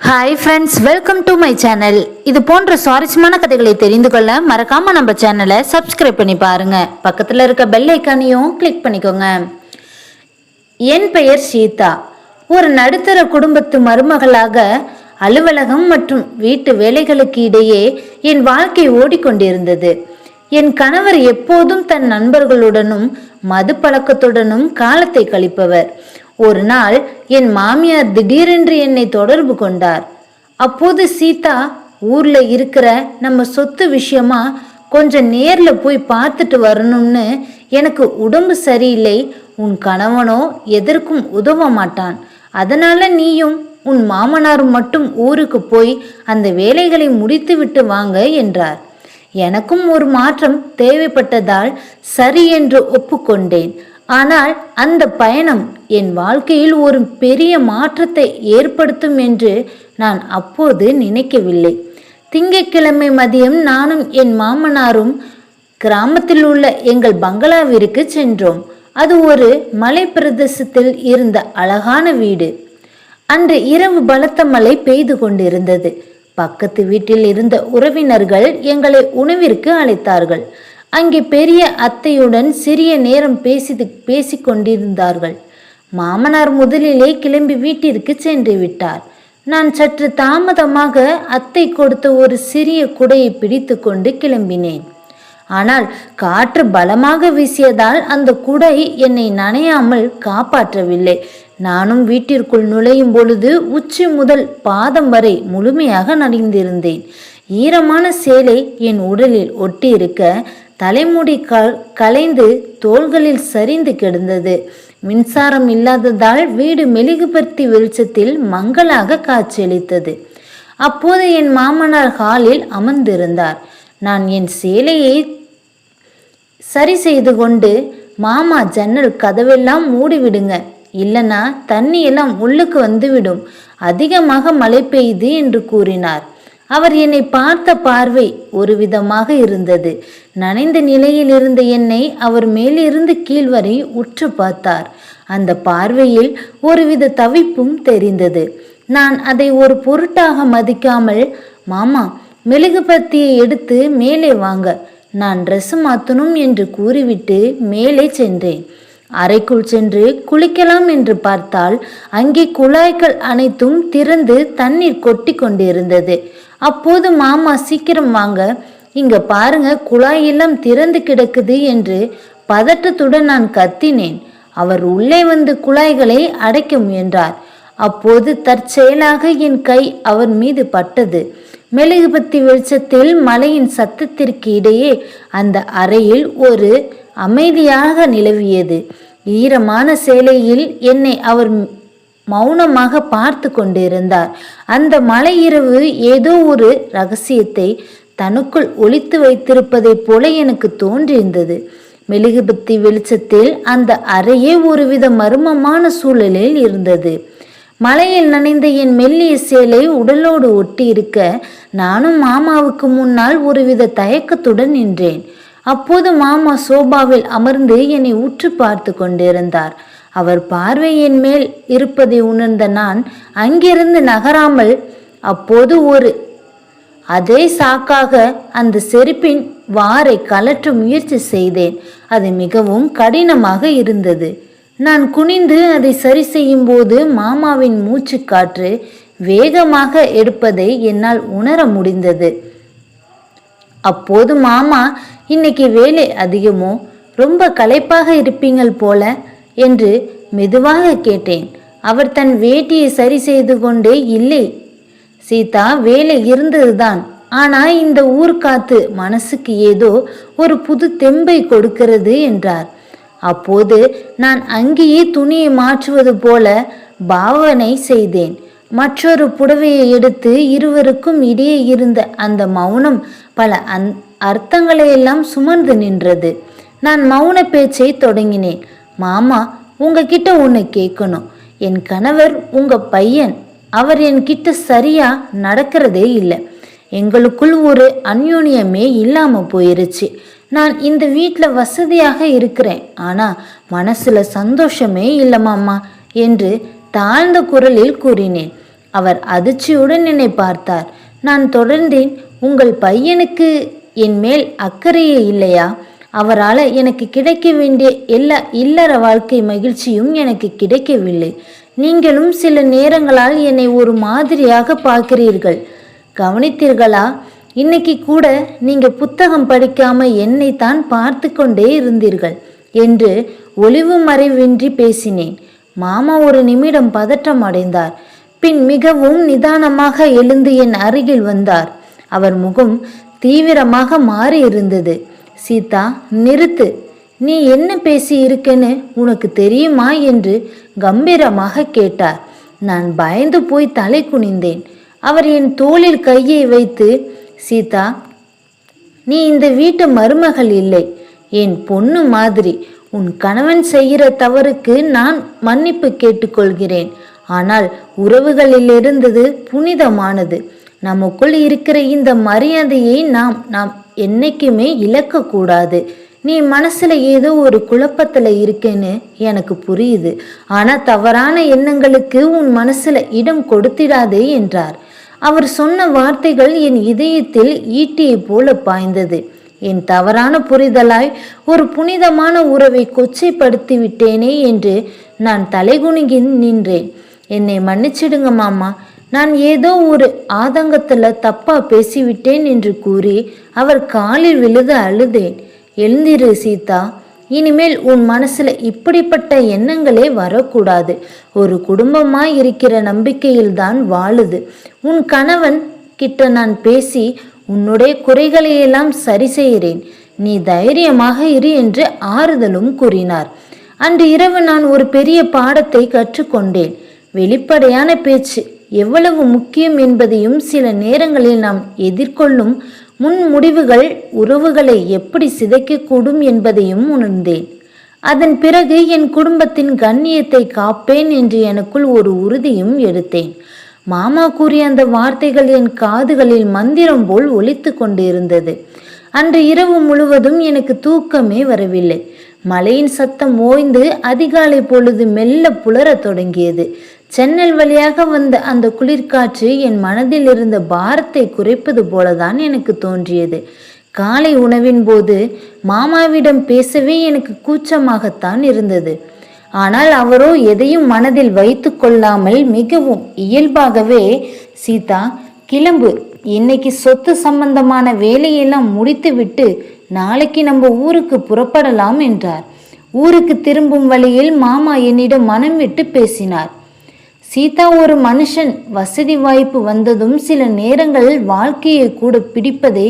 Hi friends, welcome to my channel. இது போன்ற சுவாரஸ்யமான கதைகளை தெரிந்து கொள்ள மறக்காம நம்ம சேனலை சப்ஸ்கிரைப் பண்ணி பாருங்க. பக்கத்தில் இருக்க பெல் ஐக்கானையும் கிளிக் பண்ணிக்கோங்க. என் பெயர் சீதா. ஒரு நடுத்தர குடும்பத்து மருமகளாக அலுவலகம் மற்றும் வீட்டு வேலைகளுக்கு இடையே என் வாழ்க்கை ஓடிக்கொண்டிருந்தது. என் கணவர் எப்போதும் தன் நண்பர்களுடனும் மது பழக்கத்துடனும் காலத்தை கழிப்பவர். ஒரு நாள் என் மாமியார் திடீரென்று என்னை தொடர்பு கொண்டார். அப்போது சீதா, ஊர்ல இருக்கிற நம்ம சொத்து விஷயமா கொஞ்சம் நேர்ல போய் பார்த்துட்டு வரணும்னு, எனக்கு உடம்பு சரியில்லை, உன் கணவனோ எதற்கும் உதவ மாட்டான், அதனால நீயும் உன் மாமனாரும் மட்டும் ஊருக்கு போய் அந்த வேலைகளை முடித்து விட்டு வாங்க என்றார். எனக்கும் ஒரு மாற்றம் தேவைப்பட்டதால் சரி என்று ஒப்புக்கொண்டேன். ஆனால் அந்த பயணம் என் வாழ்க்கையில் ஒரு பெரிய மாற்றத்தை ஏற்படுத்தும் என்று நான் அப்போது நினைக்கவில்லை. திங்கட்கிழமை மதியம் நானும் என் மாமனாரும் கிராமத்தில் உள்ள எங்கள் பங்களாவிற்கு சென்றோம். அது ஒரு மலை பிரதேசத்தில் இருந்த அழகான வீடு. அன்று இரவு பலத்த மழை பெய்து கொண்டிருந்தது. பக்கத்து வீட்டில் இருந்த உறவினர்கள் எங்களை உணவிற்கு அழைத்தார்கள். அங்கே பெரிய அத்தையுடன் சிறிய நேரம் பேசிக்கொண்டிருந்தார்கள். மாமனார் முதலிலே கிளம்பி வீட்டிற்கு சென்று விட்டார். நான் சற்று தாமதமாக அத்தை கொடுத்த ஒரு சிறிய குடையை பிடித்து கொண்டு கிளம்பினேன். ஆனால் காற்று பலமாக வீசியதால் அந்த குடை என்னை நனையாமல் காப்பாற்றவில்லை. நானும் வீட்டிற்குள் நுழையும் பொழுது உச்சி முதல் பாதம் வரை முழுமையாக நனைந்திருந்தேன். ஈரமான சேலை என் உடலில் ஒட்டி இருக்க தலைமுடி கலைந்து தோள்களில் சரிந்து கிடந்தது. மின்சாரம் இல்லாததால் வீடு மெழுகுபர்த்தி வெளிச்சத்தில் மங்களாக காட்சியளித்தது. அப்போது என் மாமனார் ஹாலில் அமர்ந்திருந்தார். நான் என் சேலையை சரி செய்து கொண்டு, மாமா, ஜன்னல் கதவெல்லாம் மூடிவிடுங்க, இல்லைன்னா தண்ணி எல்லாம் உள்ளுக்கு வந்துவிடும், அதிகமாக மழை பெய்யுது என்று கூறினார். அவர் என்னை பார்த்த பார்வை ஒரு விதமாக இருந்தது. நனைந்த நிலையில் இருந்த என்னை அவர் மேலிருந்து கீழ் வரை உற்று பார்த்தார். அந்த பார்வையில் ஒருவித தவிப்பும் தெரிந்தது. நான் அதை ஒரு பொருட்டாக மதிக்காமல், மாமா, மெழுகுபத்தியை எடுத்து மேலே வாங்க, நான் ட்ரெஸ் மாற்றணும் என்று கூறிவிட்டு மேலே சென்றேன். அறைக்குள் சென்று குளிக்கலாம் என்று பார்த்தால் அங்கே குழாய்கள் அனைத்தும் திறந்து தண்ணீர் கொட்டி கொண்டிருந்தது. அப்போது மாமா, சீக்கிரம் வாங்க, இங்க பாருங்க, குழாயெல்லாம் திறந்து கிடக்குது என்று பதட்டத்துடன் நான் கத்தினேன். அவர் உள்ளே வந்து குழாய்களை அடைக்க முயன்றார். அப்போது தற்செயலாக என் கை அவர் மீது பட்டது. மெழுகுபத்தி வெளிச்சத்தில் மழையின் சத்தத்திற்கு இடையே அந்த அறையில் ஒரு அமைதியாக நிலவியது. ஈரமான சேலையில் என்னை அவர் மௌனமாக பார்த்து கொண்டிருந்தார். அந்த மழை இரவு ஏதோ ஒரு ரகசியத்தை தனக்குள் ஒளித்து வைத்திருப்பதை போல எனக்கு தோன்றியிருந்தது. மெழுகுபத்தி வெளிச்சத்தில் அந்த அறையே ஒருவித மர்மமான சூழலில் இருந்தது. மழையில் நனைந்த என் மெல்லிய சேலை உடலோடு ஒட்டி இருக்க நானும் மாமாவுக்கு முன்னால் ஒருவித தயக்கத்துடன் நின்றேன். அப்போது மாமா சோபாவில் அமர்ந்து என்னை உற்று பார்த்து கொண்டிருந்தார். அவர் பார்வை என் மேல் இருப்பதை உணர்ந்த நான் அங்கிருந்து நகராமல், அப்போது அதே சாக்காக அந்த செருப்பின் வாரை கலற்ற முயற்சி செய்தேன். அது மிகவும் கடினமாக இருந்தது. நான் குனிந்து அதை சரி செய்யும் போது மாமாவின் மூச்சு காற்று வேகமாக எடுப்பதை என்னால் உணர முடிந்தது. அப்போது மாமா, இன்னைக்கு வேலை அதிகமோ, ரொம்ப களைப்பாக இருப்பீங்கள் போல என்று மெதுவாக கேட்டேன். அவர் தன் வேட்டியை சரி செய்து கொண்டே, இல்லை சீதா, வேலை இருந்ததுதான், ஆனா இந்த ஊர்காத்து மனசுக்கு ஏதோ ஒரு புது தெம்பை கொடுக்கிறது என்றார். அப்போது நான் அங்கேயே துணியை மாற்றுவது போல பாவனை செய்தேன். மற்றொரு புடவையை எடுத்து இருவருக்கும் இடையே இருந்த அந்த மௌனம் பல அர்த்தங்களையெல்லாம் சுமந்து நின்றது. நான் மௌன பேச்சை தொடங்கினேன். மாமா, உங்ககிட்ட ஒன்று கேட்கணும். என் கணவர் உங்க பையன், அவர் என்கிட்ட சரியா நடக்கிறதே இல்லை. எங்களுக்குள் ஒரு அந்யோன்யமே இல்லாம போயிருச்சு. நான் இந்த வீட்டில் வசதியாக இருக்கிறேன், ஆனா மனசுல சந்தோஷமே இல்லை மாமா என்று தாழ்ந்த குரலில் கூறினேன். அவர் அதிர்ச்சியுடன் என்னை பார்த்தார். நான் தொடர்ந்தேன், உங்கள் பையனுக்கு என் மேல் அக்கறையே இல்லையா? அவரால் எனக்கு கிடைக்க வேண்டிய எல்லா இல்லற வாழ்க்கை மகிழ்ச்சியும் எனக்கு கிடைக்கவில்லை. நீங்களும் சில நேரங்களால் என்னை ஒரு மாதிரியாக பார்க்கிறீர்கள். கவனித்தீர்களா? இன்னைக்கு கூட நீங்க புத்தகம் படிக்காம என்னை தான் பார்த்து கொண்டே இருந்தீர்கள் என்று ஒளிவு மறைவின்றி பேசினேன். மாமா ஒரு நிமிடம் பதற்றம் அடைந்தார். பின் மிகவும் நிதானமாக எழுந்து என் அருகில் வந்தார். அவர் முகம் தீவிரமாக மாறி இருந்தது. சீதா, நிறுத்து. நீ என்ன பேசி இருக்கேன்னு உனக்கு தெரியுமா என்று கம்பீரமாக கேட்டார். நான் பயந்து போய் தலை குனிந்தேன். அவர் என் தோளில் கையை வைத்து, சீதா, நீ இந்த வீட்டு மருமகள் இல்லை, என் பொண்ணு மாதிரி. உன் கணவன் செய்கிற தவறுக்கு நான் மன்னிப்பு கேட்டுக்கொள்கிறேன். ஆனால் உறவுகளில் இருந்தது புனிதமானது. நமக்குள் இருக்கிற இந்த மரியாதையை நாம் என்னைக்குமே இழக்கக்கூடாது. நீ மனசுல ஏதோ ஒரு குழப்பத்துல இருக்கேன்னு எனக்கு புரியுது. ஆனா தவறான எண்ணங்களுக்கு உன் மனசுல இடம் கொடுத்திடாதே என்றார். அவர் சொன்ன வார்த்தைகள் என் இதயத்தில் ஈட்டியை போல பாய்ந்தது. என் தவறான புரிதலாய் ஒரு புனிதமான உறவை கொச்சைப்படுத்தி விட்டேனே என்று நான் தலைகுனிகி நின்றேன். என்னை மன்னிச்சிடுங்க மாமா, நான் ஏதோ ஒரு ஆதங்கத்துல தப்பா பேசிவிட்டேன் என்று கூறி அவர் காலில் விழுது அழுதேன். எழுந்திரு சீதா, இனிமேல் உன் மனசுல இப்படிப்பட்ட எண்ணங்களே வரக்கூடாது. ஒரு குடும்பமாய் இருக்கிற நம்பிக்கையில்தான் வாழுது. உன் கணவன் கிட்ட நான் பேசி உன்னுடைய குறைகளையெல்லாம் சரி செய்கிறேன். நீ தைரியமாக இரு என்று ஆறுதலும் கூறினார். அன்று இரவு நான் ஒரு பெரிய பாடத்தை கற்றுக்கொண்டேன். வெளிப்படையான பேச்சு எவ்வளவு முக்கியம் என்பதையும் சில நேரங்களில் நாம் எதிர்கொள்ளும் முன் முடிவுகள் உறவுகளை எப்படி சிதைக்கக்கூடும் என்பதையும் உணர்ந்தேன். அதன் பிறகு என் குடும்பத்தின் கண்ணியத்தை காப்பேன் என்று எனக்குள் ஒரு உறுதியும் எடுத்தேன். மாமா கூறிய அந்த வார்த்தைகள் என் காதுகளில் மந்திரம் போல் ஒலித்து கொண்டிருந்தது. அன்று இரவு முழுவதும் எனக்கு தூக்கமே வரவில்லை. மழையின் சத்தம் ஓய்ந்து அதிகாலை பொழுது மெல்ல புலரத் தொடங்கியது. ஜன்னல் வழியாக வந்த அந்த குளிர்காற்று என் மனதில் இருந்த பாரத்தை குறைப்பது போலதான் எனக்கு தோன்றியது. காலை உணவின் போது மாமாவிடம் பேசவே எனக்கு கூச்சமாகத்தான் இருந்தது. ஆனால் அவரோ எதையும் மனதில் வைத்து கொள்ளாமல் மிகவும் இயல்பாகவே, சீதா, கிளம்பு, இன்னைக்கு சொத்து சம்பந்தமான வேலையெல்லாம் முடித்துவிட்டு நாளைக்கு நம்ம ஊருக்கு புறப்படலாம் என்றார். ஊருக்கு திரும்பும் வழியில் மாமா என்னிடம் மனம் விட்டு பேசினார். சீதா, ஒரு மனுஷன் வசதி வாய்ப்பு வந்ததும் சில நேரங்களில் வாழ்க்கையை கூட பிடிப்பதை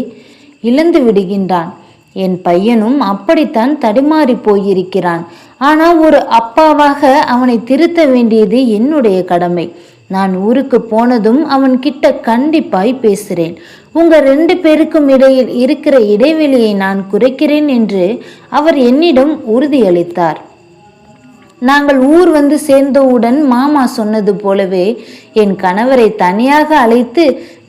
இழந்து விடுகின்றான். என் பையனும் அப்படித்தான் தடுமாறி போயிருக்கிறான். ஆனால் ஒரு அப்பாவாக அவனை திருத்த வேண்டியது என்னுடைய கடமை. நான் ஊருக்கு போனதும் அவன் கிட்ட கண்டிப்பாய் பேசுகிறேன். உங்க 2 பேருக்கும் இடையில் இருக்கிற இடைவெளியை நான் குறைக்கிறேன் என்று அவர் என்னிடம் உறுதியளித்தார். நாங்கள் ஊர் வந்து சேர்ந்தவுடன் மாமா சொன்னது போலவே என் கணவரை தனியாக அழைத்து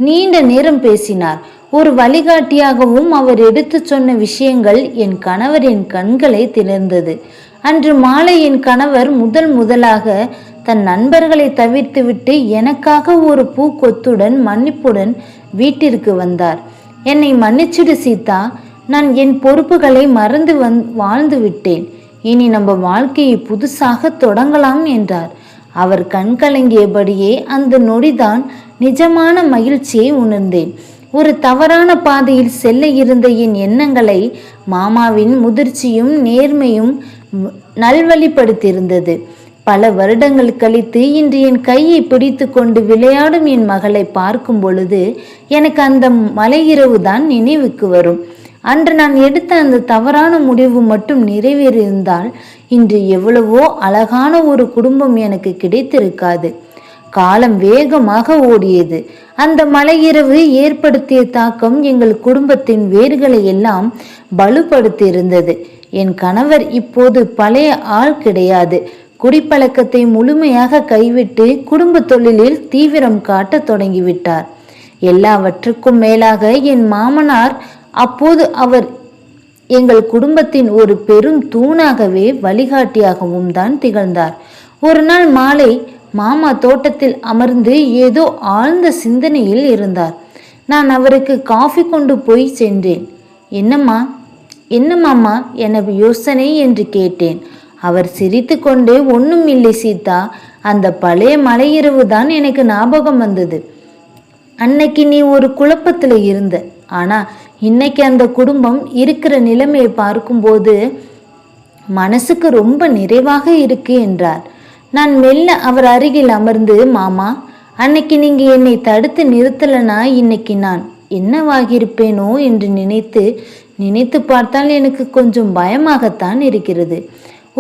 நீண்ட நேரம் பேசினார். ஒரு வழிகாட்டியாகவும் அவர் எடுத்து சொன்ன விஷயங்கள் என் கணவரின் கண்களை திறந்தது. அன்று மாலை என் கணவர் முதலாக தன் நண்பர்களை தவிர்த்துவிட்டு எனக்காக ஒரு பூக்கொத்துடன் மன்னிப்புடன் வீட்டிற்கு வந்தார். என்னை மன்னிச்சிடு சீதா, நான் என் பொறுப்புகளை மறந்து வாழ்ந்து விட்டேன். இனி நம்ம வாழ்க்கையை புதுசாக தொடங்கலாம் என்றார். அவர் கண் கலங்கியபடியே அந்த நொடிதான் நிஜமான மகிழ்ச்சியை உணர்ந்தேன். ஒரு தவறான பாதையில் செல்ல இருந்த என் எண்ணங்களை மாமாவின் முதிர்ச்சியும் நேர்மையும் நல்வழிப்படுத்தியிருந்தது. பல வருடங்கள் கழித்து இன்று என் கையை பிடித்து கொண்டு விளையாடும் என் மகளை பார்க்கும் பொழுது எனக்கு அந்த மலையிரவு தான் நினைவுக்கு வரும். அன்று நான் எடுத்த அந்த தவறான முடிவு மட்டும் நிறைவேறியிருந்தால் இன்று எவ்வளவோ அழகான ஒரு குடும்பம் எனக்கு கிடைத்திருக்காது. காலம் வேகமாக ஓடியது. அந்த மலையிரவு ஏற்படுத்திய தாக்கம் எங்கள் குடும்பத்தின் வேர்களை எல்லாம் பலுப்படுத்தியிருந்தது. என் கணவர் இப்போது பழைய ஆள் கிடையாது. குடிப்பழக்கத்தை முழுமையாக கைவிட்டு குடும்ப தொழிலில் தீவிரம் காட்ட தொடங்கிவிட்டார். எல்லாவற்றுக்கும் மேலாக என் மாமனார் அப்போது அவர் எங்கள் குடும்பத்தின் ஒரு பெரும் தூணாகவே வழிகாட்டியாகவும் தான் திகழ்ந்தார். ஒரு நாள் மாலை மாமா தோட்டத்தில் அமர்ந்து ஏதோ ஆழ்ந்த சிந்தனையில் இருந்தார். நான் அவருக்கு காஃபி கொண்டு போய் சென்றேன். என்னம்மா, என்ன மாமா என யோசனை என்று கேட்டேன். அவர் சிரித்து கொண்டே, ஒன்றும் இல்லை சீதா, அந்த பழைய மலையிரவு தான் எனக்கு ஞாபகம் வந்தது. அன்னைக்கு நீ ஒரு குழப்பத்தில் இருந்த, ஆனால் இன்னைக்கு அந்த குடும்பம் இருக்கிற நிலைமையை பார்க்கும்போது மனசுக்கு ரொம்ப நிறைவாக இருக்கு என்றார். நான் மெல்ல அவர் அருகில் அமர்ந்து, மாமா, அன்னைக்கு நீங்க என்னை தடுத்து நிறுத்தலைனா இன்னைக்கு நான் என்னவாகியிருப்பேனோ என்று நினைத்து பார்த்தால் எனக்கு கொஞ்சம் பயமாகத்தான் இருக்கிறது.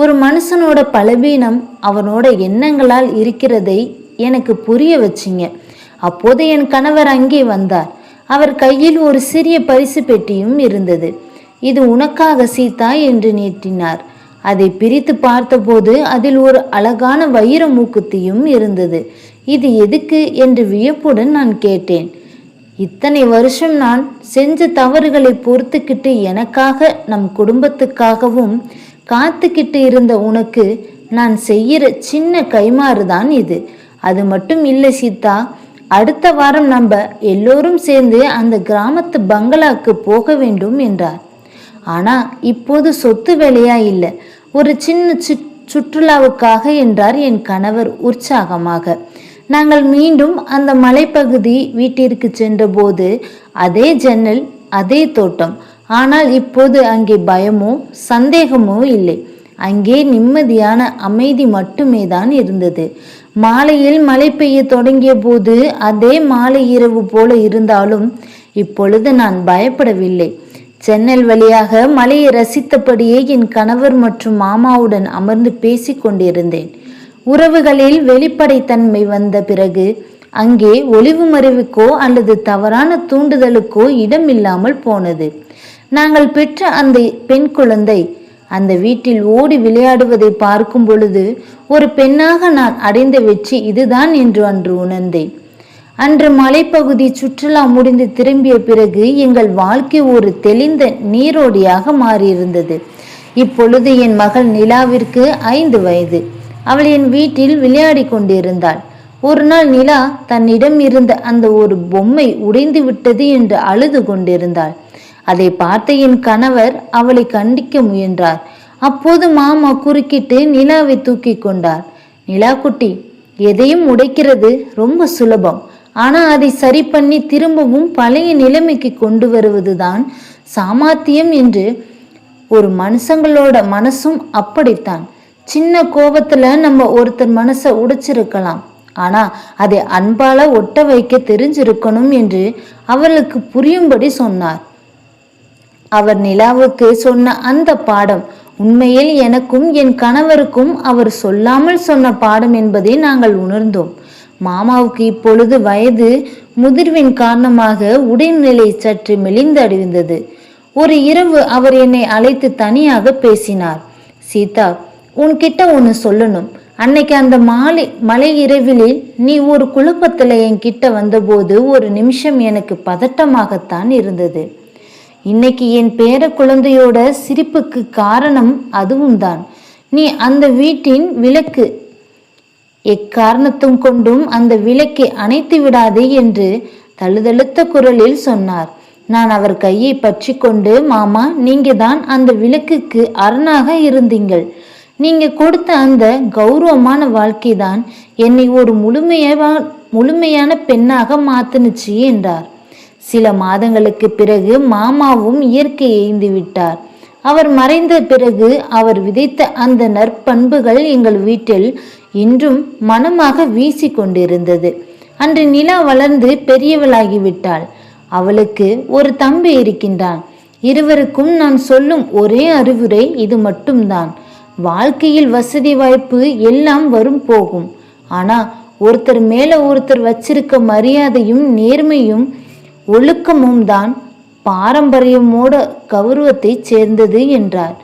ஒரு மனுஷனோட பலவீனம் அவனோட எண்ணங்களால் இருக்கிறதை எனக்கு புரிய வச்சிங்க. அப்போது என் கணவர் அங்கே வந்தார். அவர் கையில் ஒரு சிறிய பரிசு பெட்டியும் இருந்தது. இது உனக்காக சீதா என்று நீட்டினார். அதை பிரித்து பார்த்தபோது அதில் ஒரு அழகான வைர மூக்குத்தியும் இருந்தது. இது எதுக்கு என்று வியப்புடன் நான் கேட்டேன். இத்தனை வருஷம் நான் செஞ்ச தவறுகளை பொறுத்துக்கிட்டு எனக்காக நம் குடும்பத்துக்காகவும் காத்துக்கிட்டு இருந்த உனக்கு நான் செய்கிற சின்ன கைமாறுதான் இது. அது மட்டும் இல்லை சீதா, அடுத்த வாரம் நம்ம எல்லோரும் சேர்ந்து அந்த கிராமத்து பங்களாக்கு போக வேண்டும் என்றார். ஆனால் இப்போது சொத்து வேலையா இல்லை, ஒரு சின்ன சுற்றுலாவுக்காக என்றார் என் கணவர் உற்சாகமாக. நாங்கள் மீண்டும் அந்த மலைப்பகுதி வீட்டிற்கு சென்றபோது அதே ஜன்னல், அதே தோட்டம். ஆனால் இப்போது அங்கே பயமோ சந்தேகமோ இல்லை. அங்கே நிம்மதியான அமைதி மட்டுமே தான் இருந்தது. மாலையில் மழை பெய்ய தொடங்கிய போது அதே மாலை இரவு போல இருந்தாலும் இப்பொழுது நான் பயப்படவில்லை. ஜன்னல் வழியாக மலையை ரசித்தபடியே என் கணவர் மற்றும் மாமாவுடன் அமர்ந்து பேசி கொண்டிருந்தேன். உறவுகளில் வெளிப்படைத்தன்மை வந்த பிறகு அங்கே ஒளிவு மறைவுக்கோ அல்லது தவறான தூண்டுதலுக்கோ இடமில்லாமல் போனது. நாங்கள் பெற்ற அந்த பெண் குழந்தை அந்த வீட்டில் ஓடி விளையாடுவதை பார்க்கும் பொழுது ஒரு பெண்ணாக நான் அடைந்த வெற்றி இதுதான் என்று அன்று உணர்ந்தேன். அன்று மலைப்பகுதி சுற்றுலா முடிந்து திரும்பிய பிறகு எங்கள் வாழ்க்கை ஒரு தெளிந்த நீரோடியாக மாறியிருந்தது. இப்பொழுது என் மகள் நிலாவிற்கு 5 வயது. அவள் என் வீட்டில் விளையாடி கொண்டிருந்தாள். ஒரு நாள் நிலா தன்னிடம் இருந்த அந்த ஒரு பொம்மை உடைந்து விட்டது என்று அழுது கொண்டிருந்தாள். அதை பார்த்த என் கணவர் அவளை கண்டிக்க முயன்றார். அப்போது மாமா குறுக்கிட்டு நிலாவை தூக்கி கொண்டார். நிலா குட்டி, எதையும் உடைக்கிறது ரொம்ப சுலபம், ஆனா அதை சரி பண்ணி திரும்பவும் பழைய நிலைமைக்கு கொண்டு வருவதுதான் சாமர்த்தியம் என்று. ஒரு மனுஷங்களோட மனசும் அப்படித்தான். சின்ன கோபத்துல நம்ம ஒருத்தர் மனசை உடைச்சிருக்கலாம், ஆனா அதை அன்பால ஒட்ட வைக்க தெரிஞ்சிருக்கணும் என்று அவளுக்கு புரியும்படி சொன்னார். அவர் நிலாவுக்கு சொன்ன அந்த பாடம் உண்மையில் எனக்கும் என் கணவருக்கும் அவர் சொல்லாமல் சொன்ன பாடம் என்பதை நாங்கள் உணர்ந்தோம். மாமாவுக்கு இப்பொழுது வயது முதிர்வின் காரணமாக உடல்நிலை சற்று மெலிந்து அடைந்தது. ஒரு இரவு அவர் என்னை அழைத்து தனியாக பேசினார். சீதா, உன்கிட்ட ஒன்று சொல்லணும். அன்னைக்கு அந்த மலை இரவிலில் நீ ஒரு குழப்பத்தில் என்கிட்ட வந்தபோது ஒரு நிமிஷம் எனக்கு பதட்டமாகத்தான் இருந்தது. இன்னைக்கு என் பேர குழந்தையோட சிரிப்புக்கு காரணம் அதுவும் தான். நீ அந்த வீட்டின் விளக்கு, எக்காரணத்தும் கொண்டும் அந்த விளக்கை அணைத்து விடாதே என்று தழுதழுத்த குரலில் சொன்னார். நான் அவர் கையை பற்றி கொண்டு, மாமா, நீங்க தான் அந்த விளக்குக்கு அரணாக இருந்தீங்கள். நீங்க கொடுத்த அந்த கௌரவமான வாழ்க்கை தான் என்னை ஒரு முழுமையான பெண்ணாக மாத்துனுச்சு என்றார். சில மாதங்களுக்கு பிறகு மாமாவும் இயற்கை எய்ந்து விட்டார். அவர் மறைந்த பிறகு அவர் விதைத்த அந்த நற்பண்புகள் எங்கள் வீட்டில் இன்றும் மனமாக வீசி கொண்டிருந்தது. அன்று நிலா வளர்ந்து பெரியவளாகிவிட்டாள். அவளுக்கு ஒரு தம்பி இருக்கின்றான். இருவருக்கும் நான் சொல்லும் ஒரே அறிவுரை இது மட்டும்தான். வாழ்க்கையில் வசதி வாய்ப்பு எல்லாம் வரும் போகும், ஆனா ஒருத்தர் மேல ஒருத்தர் வச்சிருக்க மரியாதையும் நேர்மையும் ஒழுக்கமும் தான் பாரம்பரியமோட கௌரவத்தை சேர்ந்தது என்றார்.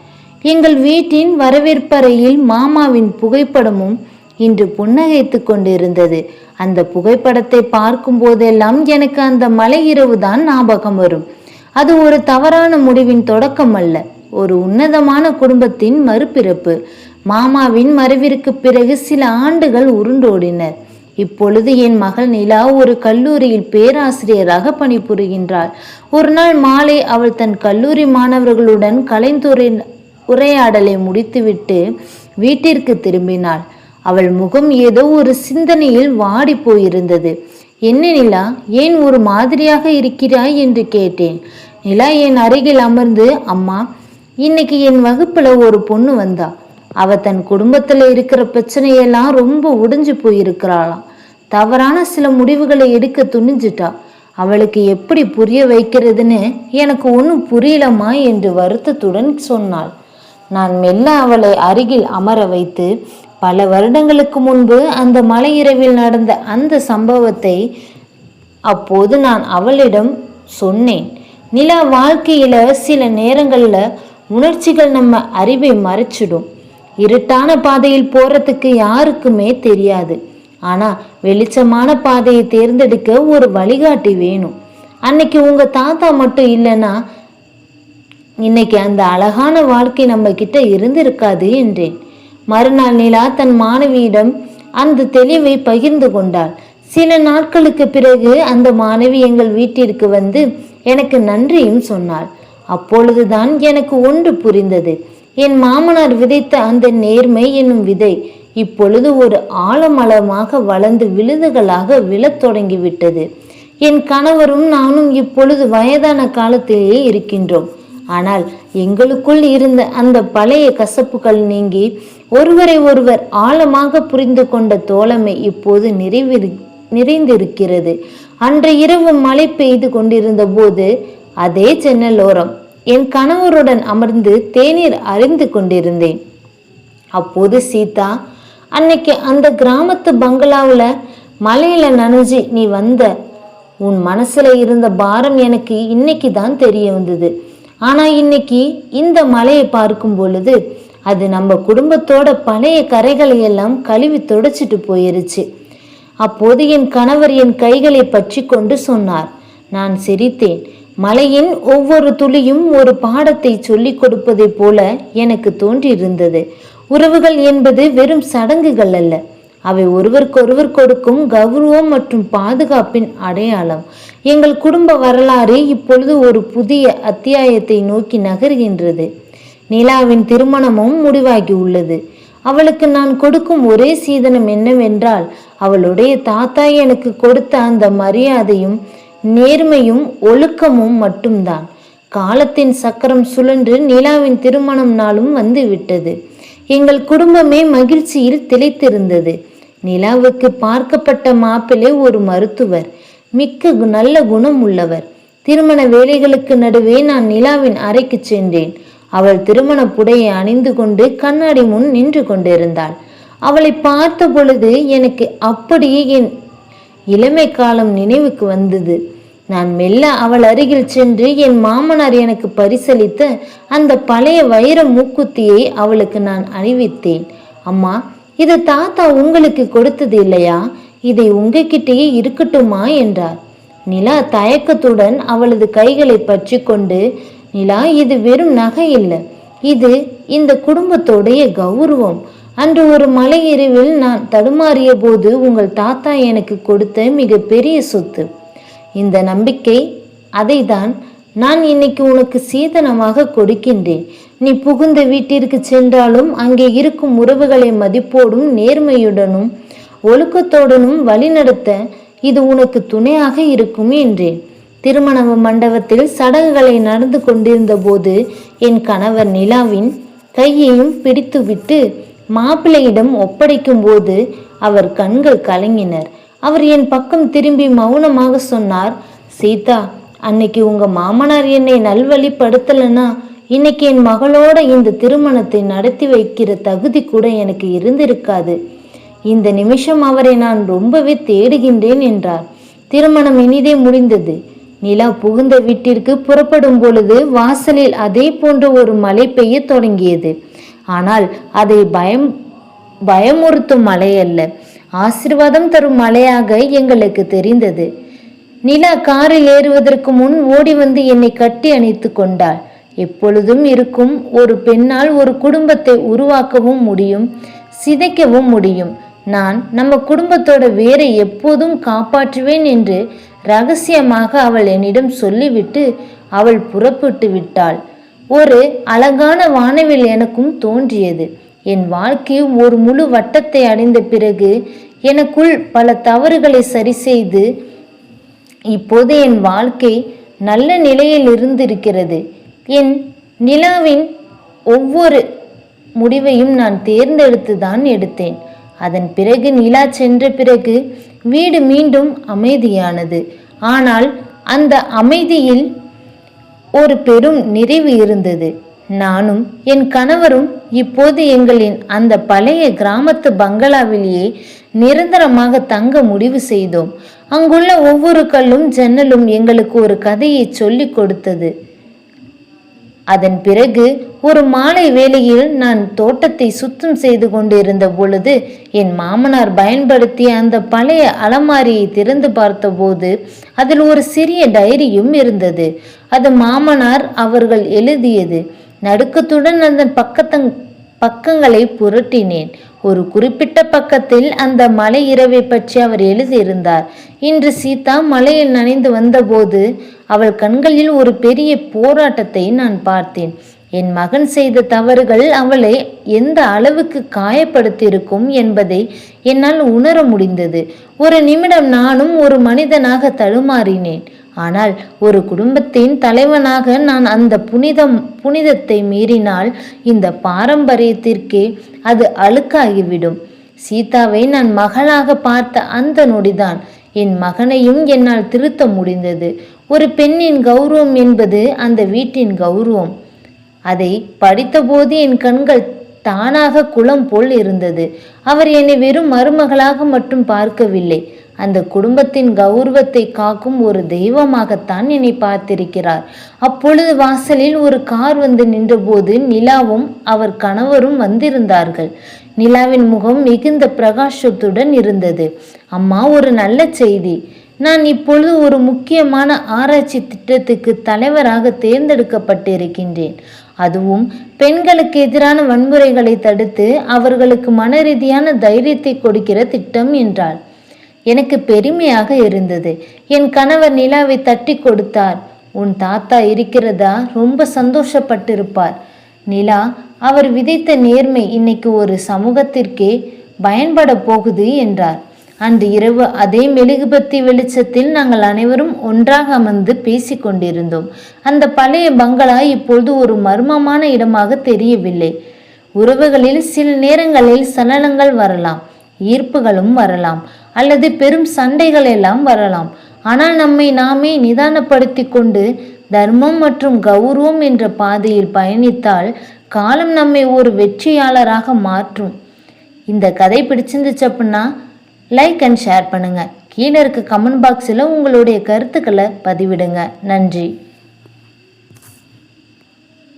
எங்கள் வீட்டின் வரவேற்பறையில் மாமாவின் புகைப்படமும் இன்று புன்னகைத்து கொண்டிருந்தது. அந்த புகைப்படத்தை பார்க்கும் போதெல்லாம் எனக்கு அந்த மலை இரவு தான் ஞாபகம் வரும். அது ஒரு தவறான முடிவின் தொடக்கம் அல்ல, ஒரு உன்னதமான குடும்பத்தின் மறுபிறப்பு. மாமாவின் மறைவிற்கு பிறகு சில ஆண்டுகள் உருண்டோடினர். இப்பொழுது என் மகள் நிலா ஒரு கல்லூரியில் பேராசிரியராக பணிபுரிகின்றாள். ஒரு நாள் மாலை அவள் தன் கல்லூரி மாணவர்களுடன் கலைந்துரை உரையாடலை முடித்துவிட்டு வீட்டிற்கு திரும்பினாள். அவள் முகம் ஏதோ ஒரு சிந்தனையில் வாடி போயிருந்தது. என்ன நிலா, ஏன் ஒரு மாதிரியாக இருக்கிறாய் என்று கேட்டேன். நிலா என் அருகில் அமர்ந்து, அம்மா, இன்னைக்கு என் வகுப்புல ஒரு பொண்ணு வந்தா. அவ தன் குடும்பத்துல இருக்கிற பிரச்சனையெல்லாம் ரொம்ப உடைஞ்சு போயிருக்கிறாளாம். தவறான சில முடிவுகளை எடுக்க துணிஞ்சிட்டா. அவளுக்கு எப்படி புரிய வைக்கிறதுன்னு எனக்கு ஒன்றும் புரியலம்மா என்று வருத்தத்துடன் சொன்னாள். நான் மெல்ல அவளை அருகில் அமர வைத்து, பல வருடங்களுக்கு முன்பு அந்த மலையிரவில் நடந்த அந்த சம்பவத்தை அப்போது நான் அவளிடம் சொன்னேன். நிலா, வாழ்க்கையில சில நேரங்கள்ல உணர்ச்சிகள் நம்ம அறிவை மறைச்சிடும். இருட்டான பாதையில் போறதுக்கு யாருக்குமே தெரியாது. ஆனா வெளிச்சமான பாதையை தேர்ந்தெடுக்க ஒரு வழிகாட்டி வேணும். அன்னைக்கு உங்க தாத்தா மட்டும் இல்லைன்னா இன்னைக்கு அந்த அழகான வாழ்க்கை நம்ம கிட்ட இருந்திருக்காது என்றேன். மறுநாள் நிலா தன் மாணவியிடம் அந்த தெளிவை பகிர்ந்து கொண்டாள். சில நாட்களுக்கு பிறகு அந்த மாணவி எங்கள் வீட்டிற்கு வந்து எனக்கு நன்றியும் சொன்னாள். அப்பொழுதுதான் எனக்கு ஒன்று புரிந்தது. என் மாமனார் விதைத்த அந்த நேர்மை என்னும் விதை இப்பொழுது ஒரு ஆழமளமாக வளர்ந்து விழுதுகளாக விழத் தொடங்கிவிட்டது. என் கணவரும் நானும் இப்பொழுது வயதான காலத்திலேயே இருக்கின்றோம். ஆனால் எங்களுக்குள் இருந்த அந்த பழைய கசப்புகள் நீங்கி ஒருவரை ஒருவர் ஆழமாக புரிந்து கொண்ட தோழமை இப்போது நிறைந்திருக்கிறது. அன்று இரவு மழை பெய்து கொண்டிருந்த போது அதே ஜன்னலோரம் என் கணவருடன் அமர்ந்து தேநீர் அறிந்து கொண்டிருந்தேன். அப்போது சீதா, அன்னைக்கு அந்த கிராமத்து பங்களாவில் மலையில நனைஞ்சு நீ வந்த உன் மனசுல இருந்த பாரம் எனக்கு இன்னைக்கு தான் தெரிய வந்தது. ஆனா இன்னைக்கு இந்த மலையை பார்க்கும் பொழுது அது நம்ம குடும்பத்தோட பழைய கரைகளை எல்லாம் கழுவி தொடச்சிட்டு போயிருச்சு. அப்போது என் கணவர் என் கைகளை பற்றி கொண்டு சொன்னார். நான் சிரித்தேன். மலையின் ஒவ்வொரு துளியும் ஒரு பாடத்தை சொல்லிக் கொடுப்பதை போல எனக்கு தோன்றியிருந்தது. உறவுகள் என்பது வெறும் சடங்குகள் அல்ல, அவை ஒருவருக்கொருவர் கொடுக்கும் கௌரவம் மற்றும் பாதுகாப்பின் அடையாளம். எங்கள் குடும்ப வரலாறு இப்பொழுது ஒரு புதிய அத்தியாயத்தை நோக்கி நகர்கின்றது. நிலாவின் திருமணமும் முடிவாகி உள்ளது. அவளுக்கு நான் கொடுக்கும் ஒரே சீதனம் என்னவென்றால் அவளுடைய தாத்தா எனக்கு கொடுத்த அந்த மரியாதையும் நேர்மையும் ஒழுக்கமும் மட்டும்தான். காலத்தின் சக்கரம் சுழன்று நிலாவின் திருமணம் நாளும் வந்து விட்டது. எங்கள் குடும்பமே மகிழ்ச்சியில் திளைத்திருந்தது. நிலாவுக்கு பார்க்கப்பட்ட மாப்பிள்ளை ஒரு மருத்துவர், மிக்க நல்ல குணம் உள்ளவர். திருமண வேலைகளுக்கு நடுவே நான் நிலாவின் அறைக்கு சென்றேன். அவள் திருமண புடையை அணிந்து கொண்டு கண்ணாடி முன் நின்று கொண்டிருந்தாள். அவளை பார்த்த பொழுது எனக்கு அப்படியே என் இளமை காலம் நினைவுக்கு வந்தது. நான் மெல்ல அவள் அருகில் சென்று என் மாமனார் எனக்கு பரிசளித்த அந்த பழைய வைர மூக்குத்தியை அவளுக்கு நான் அணிவித்தேன். அம்மா, இது தாத்தா உங்களுக்கு கொடுத்தது இல்லையா? இதை உங்ககிட்டயே இருக்கட்டுமா என்றார். நிலா தயக்கத்துடன் அவளது கைகளை பற்றி கொண்டு, நிலா, இது வெறும் நகை இல்லை, இது இந்த குடும்பத்தோடைய கௌரவம். அன்று ஒரு மலையெறிவில் நான் தடுமாறிய போது உங்கள் தாத்தா எனக்கு கொடுத்த மிக பெரிய சொத்து. இந்த நம்பிக்கை, அதை தான் நான் இன்னைக்கு உனக்கு சீதனமாக கொடுக்கின்றேன். நீ புகுந்த வீட்டிற்கு சென்றாலும் அங்கே இருக்கும் உறவுகளை மதிப்போடும் நேர்மையுடனும் ஒழுக்கத்தோடனும் வழிநடத்த இது உனக்கு துணையாக இருக்கும் என்றேன். திருமண மண்டபத்தில் சடங்குகளை நடந்து கொண்டிருந்த போது என் கணவர் நிலாவின் கையையும் பிடித்துவிட்டு மாப்பிள்ளையிடம் ஒப்படைக்கும் போது அவர் கண்கள் கலங்கினர். அவர் என் பக்கம் திரும்பி மௌனமாக சொன்னார், சீதா, அன்னைக்கு உங்க மாமனார் என்னை நல்வழிப்படுத்தலைன்னா இன்னைக்கு என் மகளோட இந்த திருமணத்தை நடத்தி வைக்கிற தகுதி கூட எனக்கு இருந்திருக்காது. இந்த நிமிஷம் அவரை நான் ரொம்பவே தேடுகின்றேன் என்றார். திருமணம் இனிதே முடிந்தது. நிலா புகுந்த வீட்டிற்கு புறப்படும் பொழுது வாசலில் அதே போன்ற ஒரு மழை பெய்ய தொடங்கியது. ஆனால் அதை பயமுறுத்தும் மழை அல்ல, ஆசீர்வாதம் தரும் மழையாக எங்களுக்கு தெரிந்தது. நிலா காரில் ஏறுவதற்கு முன் ஓடி வந்து என்னை கட்டி அணைத்து கொண்டாள். எப்பொழுதும் இருக்கும் ஒரு பெண்ணால் ஒரு குடும்பத்தை உருவாக்கவும் முடியும், சிதைக்கவும் முடியும். நான் நம்ம குடும்பத்தோட வேரை எப்போதும் காப்பாற்றுவேன் என்று ரகசியமாக அவள் என்னிடம் சொல்லிவிட்டு அவள் புறப்பட்டு விட்டாள். ஒரு அழகான வானவில் எனக்கும் தோன்றியது. என் வாழ்க்கை ஒரு முழு வட்டத்தை அடைந்த பிறகு எனக்குள் பல தவறுகளை சரி செய்து இப்போது என் வாழ்க்கை நல்ல நிலையில் இருந்திருக்கிறது. என் நிலாவின் ஒவ்வொரு முடிவையும் நான் தேர்ந்தெடுத்து தான் எடுத்தேன். அதன் பிறகு நிலா சென்ற பிறகு வீடு மீண்டும் அமைதியானது. ஆனால் அந்த அமைதியில் ஒரு பெரும் நிறைவு இருந்தது. நானும் என் கணவரும் இப்போது எங்களின் அந்த பழைய கிராமத்து பங்களாவிலேயே நிரந்தரமாக தங்க முடிவு செய்தோம். அங்குள்ள ஒவ்வொரு கல்லும் ஜன்னலும் எங்களுக்கு ஒரு கதையை சொல்லிக் கொடுத்தது. அதன் பிறகு ஒரு மாலை வேளையில் நான் தோட்டத்தை சுத்தம் செய்து கொண்டிருந்த பொழுது என் மாமனார் பயன்படுத்திய அந்த பழைய அலமாரியை திறந்து பார்த்தபோது அதில் ஒரு சிறிய டைரியும் இருந்தது. அது மாமனார் அவர்கள் எழுதியது. நடுக்கத்துடன் அந்த பக்கங்களை புரட்டினேன். ஒரு குறிப்பிட்ட பக்கத்தில் அந்த மலை இரவை பற்றி அவர் எழுதியிருந்தார். இன்று சீதா மலையில் நனைந்து வந்தபோது அவள் கண்களில் ஒரு பெரிய போராட்டத்தை நான் பார்த்தேன். என் மகன் செய்த தவறுகள் அவளை எந்த அளவுக்கு காயப்படுத்தியிருக்கும் என்பதை என்னால் உணர முடிந்தது. ஒரு நிமிடம் நானும் ஒரு மனிதனாக தடுமாறினேன். ஆனால் ஒரு குடும்பத்தின் தலைவனாக நான் அந்த புனிதத்தை மீறினால் இந்த பாரம்பரியத்திற்கே அது அழுக்காகிவிடும். சீதாவை நான் மகளாக பார்த்த அந்த நொடிதான் என் மகனையும் என்னால் திருத்த முடிந்தது. ஒரு பெண்ணின் கௌரவம் என்பது அந்த வீட்டின் கௌரவம். அதை படித்தபோது என் கண்கள் தானாக குளம் போல் இருந்தது. அவர் என்னை வெறும் மருமகளாக மட்டும் பார்க்கவில்லை, அந்த குடும்பத்தின் கௌரவத்தை காக்கும் ஒரு தெய்வமாகத்தான் என்னை பார்த்திருக்கிறார். அப்பொழுது வாசலில் ஒரு கார் வந்து நின்றபோது நிலாவும் அவர் கணவரும் வந்திருந்தார்கள். நிலாவின் முகம் மிகுந்த பிரகாசத்துடன் இருந்தது. அம்மா, ஒரு நல்ல செய்தி. நான் இப்பொழுது ஒரு முக்கியமான ஆராய்ச்சி திட்டத்துக்கு தலைவராக தேர்ந்தெடுக்கப்பட்டிருக்கின்றேன். அதுவும் பெண்களுக்கு எதிரான வன்முறைகளை தடுத்து அவர்களுக்கு மனரீதியான தைரியத்தை கொடுக்கிற திட்டம் என்றாள். எனக்கு பெருமையாக இருந்தது. என் கணவர் நிலாவை தட்டி கொடுத்தார். உன் தாத்தா இருக்கிறதா, ரொம்ப சந்தோஷப்பட்டிருப்பார். நிலா, அவர் விதைத்த நேர்மை இன்னைக்கு ஒரு சமூகத்திற்கே பயன்பட போகுது என்றார். அன்று இரவு அதே மெழுகுபத்தி வெளிச்சத்தில் நாங்கள் அனைவரும் ஒன்றாக அமர்ந்து பேசிக்கொண்டிருந்தோம். அந்த பழைய பங்களா இப்பொழுது ஒரு மர்மமான இடமாக தெரியவில்லை. உறவுகளில் சில நேரங்களில் சலனங்கள் வரலாம், ஈர்ப்புகளும் வரலாம், அல்லது பெரும் சண்டைகள் எல்லாம் வரலாம். ஆனால் நம்மை நாமே நிதானப்படுத்தி கொண்டு தர்மம் மற்றும் கௌரவம் என்ற பாதையில் பயணித்தால் காலம் நம்மை ஒரு வெற்றியாளராக மாற்றும். இந்த கதை பிடிச்சிருந்துச்சு அப்படின்னா லைக் அண்ட் ஷேர் பண்ணுங்க. கீழே இருக்க கமெண்ட் பாக்ஸில் உங்களுடைய கருத்துக்களை பதிவிடுங்க. நன்றி.